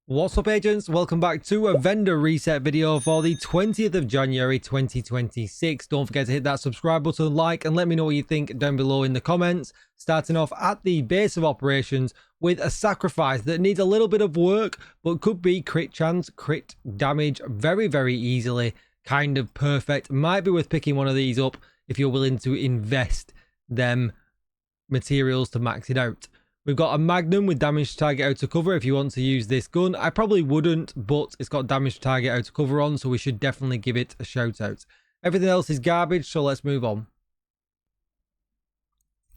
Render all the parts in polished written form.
What's up, agents? Welcome back to a vendor reset video for the 20th of January 2026. Don't forget to hit that subscribe button, like, and let me know what you think down below in the comments. Starting off at the base of operations with a sacrifice that needs a little bit of work, but could be crit chance, crit damage very easily. Kind of perfect. Might be worth picking one of these up if you're willing to invest them materials to max it out. We've got a Magnum with damage to target out of cover if you want to use this gun. I probably wouldn't, but it's got damage to target out of cover on, so we should definitely give it a shout out. Everything else is garbage, so let's move on.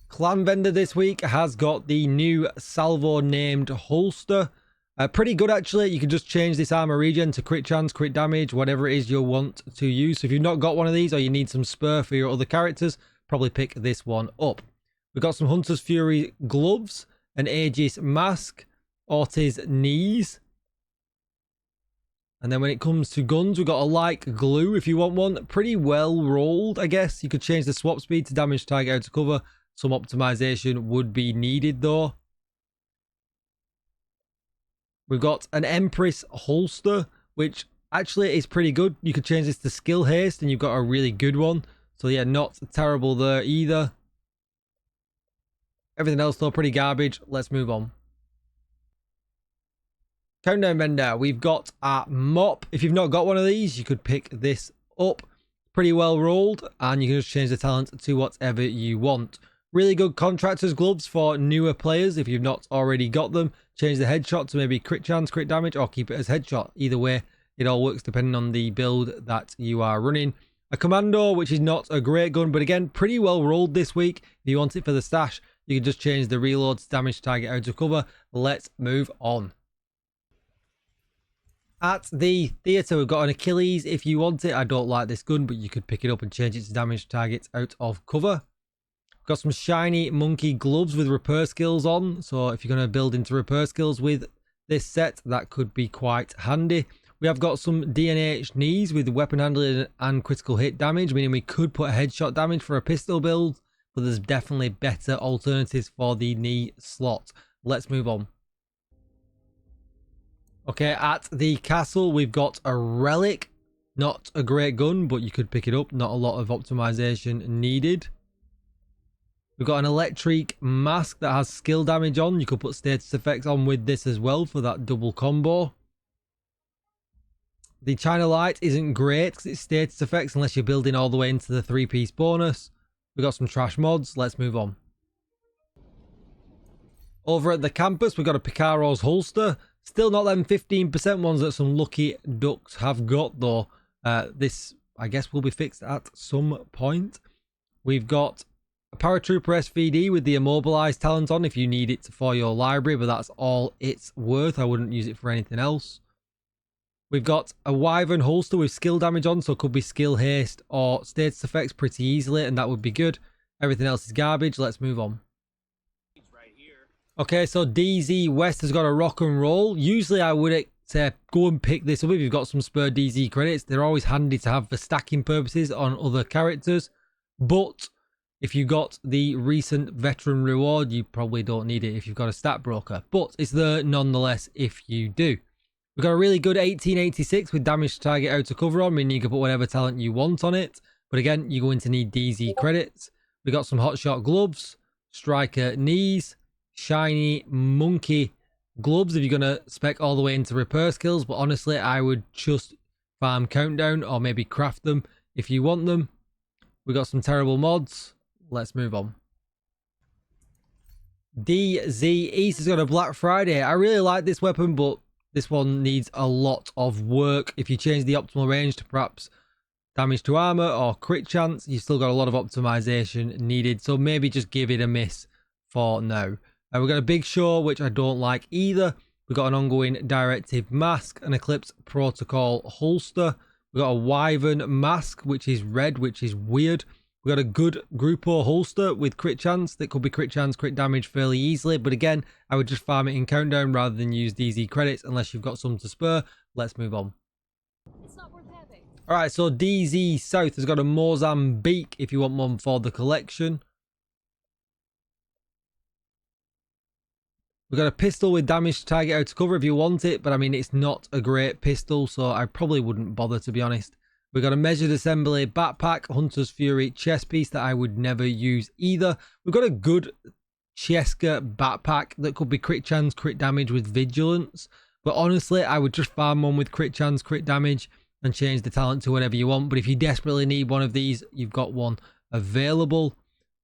Clan vendor this week has got the new salvo named holster. Pretty good actually. You can just change this armor regen to crit chance, crit damage, whatever it is you want to use. So if you've not got one of these or you need some spur for your other characters, probably pick this one up. We've got some Hunter's Fury gloves, an Aegis mask, Ortiz knees. And then when it comes to guns, we've got a like glue if you want one. Pretty well rolled, I guess. You could change the swap speed to damage target out of cover. Some optimization would be needed though. We've got an Empress holster, which actually is pretty good. You could change this to skill haste and you've got a really good one. So yeah, not terrible there either. Everything else though, pretty garbage. Let's move on. Countdown vendor, we've got a mop. If you've not got one of these, you could pick this up. Pretty well rolled, and you can just change the talent to whatever you want. Really good contractor's gloves for newer players if you've not already got them. Change the headshot to maybe crit chance, crit damage, or keep it as headshot. Either way, it all works depending on the build that you are running. A commando, which is not a great gun, but again, pretty well rolled this week. If you want it for the stash, you can just change the reload to damage target out of cover. Let's move on. At the theatre, we've got an Achilles. If you want it, I don't like this gun, but you could pick it up and change it to damage target out of cover. We've got some shiny monkey gloves with repair skills on. So if you're going to build into repair skills with this set, that could be quite handy. We have got some DNH knees with weapon handling and critical hit damage, meaning we could put a headshot damage for a pistol build. But there's definitely better alternatives for the knee slot. Let's move on. Okay, at the castle, we've got a relic. Not a great gun, but you could pick it up. Not a lot of optimization needed. We've got an electric mask that has skill damage on. You could put status effects on with this as well for that double combo. The China Light isn't great because it's status effects unless you're building all the way into the 3-piece bonus. We've got some trash mods. Let's move on. Over at the campus, we've got a Picaro's holster. Still not them 15% ones that some lucky ducks have got though. This, I guess, will be fixed at some point. We've got a Paratrooper SVD with the immobilized talent on if you need it for your library, but that's all it's worth. I wouldn't use it for anything else. We've got a Wyvern holster with skill damage on, so it could be skill haste or status effects pretty easily, and that would be good. Everything else is garbage. Let's move on. Okay, so DZ West has got a rock and roll. Usually I would say go and pick this up if you've got some spare DZ credits. They're always handy to have for stacking purposes on other characters. But if you got the recent veteran reward, you probably don't need it if you've got a stat broker. But it's there nonetheless if you do. We've got a really good 1886 with damage to target out of cover on, meaning you can put whatever talent you want on it. But again, you're going to need DZ credits. We've got some hotshot gloves, striker knees, shiny monkey gloves if you're going to spec all the way into repair skills. But honestly, I would just farm countdown or maybe craft them if you want them. We've got some terrible mods. Let's move on. DZ East has got a Black Friday. I really like this weapon, but this one needs a lot of work. If you change the optimal range to perhaps damage to armor or crit chance, you've still got a lot of optimization needed. So maybe just give it a miss for now. We've got a Big Show, which I don't like either. We've got an ongoing directive mask, an Eclipse protocol holster. We've got a Wyvern mask, which is red, which is weird. We've got a good Grupo holster with crit chance. That could be crit chance, crit damage fairly easily. But again, I would just farm it in countdown rather than use DZ credits unless you've got some to spare. Let's move on. It's not worth having. Alright, so DZ South has got a Mozambique if you want one for the collection. We've got a pistol with damage to target out to cover if you want it, but I mean, it's not a great pistol, so I probably wouldn't bother, to be honest. We've got a measured assembly backpack, Hunter's Fury chest piece that I would never use either. We've got a good Cheska backpack that could be crit chance, crit damage with vigilance, but honestly, I would just farm one with crit chance, crit damage, and change the talent to whatever you want. But if you desperately need one of these, you've got one available.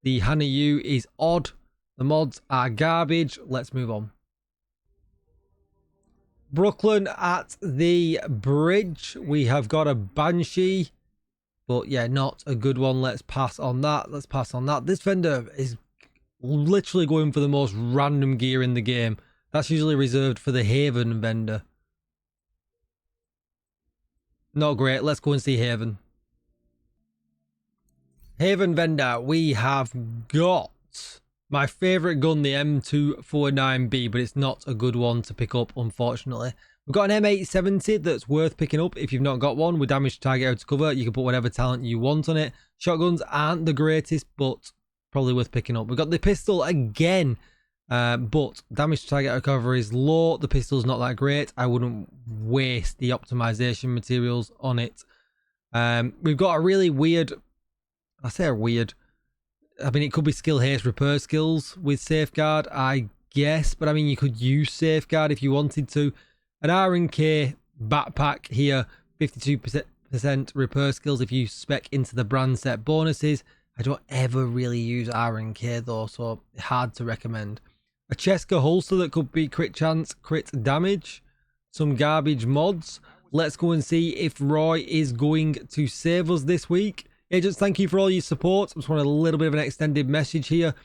The Hana U is odd. The mods are garbage. Let's move on. Brooklyn at the bridge. We have got a Banshee, but yeah, not a good one. Let's pass on that. Let's pass on that. This vendor is literally going for the most random gear in the game. That's usually reserved for the Haven vendor. Not great. Let's go and see Haven. Haven vendor, we have got my favourite gun, the M249B, but it's not a good one to pick up, unfortunately. We've got an M870 that's worth picking up if you've not got one. With damage to target out to cover, you can put whatever talent you want on it. Shotguns aren't the greatest, but probably worth picking up. We've got the pistol again, but damage to target out to cover is low. The pistol's not that great. I wouldn't waste the optimization materials on it. We've got a really weird... I say weird. I mean, it could be skill haste repair skills with safeguard, I guess. But I mean, you could use safeguard if you wanted to. An R&K backpack here, 52% repair skills if you spec into the brand set bonuses. I don't ever really use R&K though, so hard to recommend. A Cheska holster that could be crit chance, crit damage. Some garbage mods. Let's go and see if Roy is going to save us this week. Agents, thank you for all your support. I just wanted a little bit of an extended message here.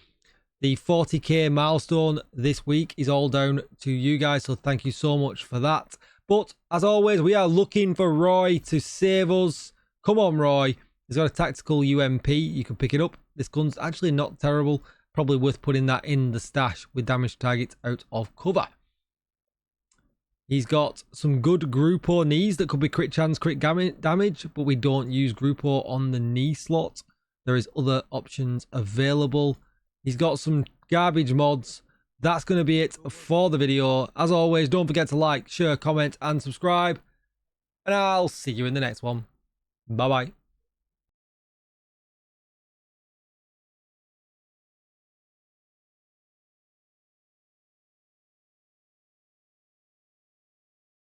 The 40k milestone this week is all down to you guys, so thank you so much for that. But as always, we are looking for Roy to save us. Come on, Roy. He's got a tactical UMP. You can pick it up. This gun's actually not terrible. Probably worth putting that in the stash with damage targets out of cover. He's got some good Grupo knees that could be crit chance, crit damage, but we don't use Grupo on the knee slot. There is other options available. He's got some garbage mods. That's going to be it for the video. As always, don't forget to like, share, comment, and subscribe. And I'll see you in the next one. Bye-bye.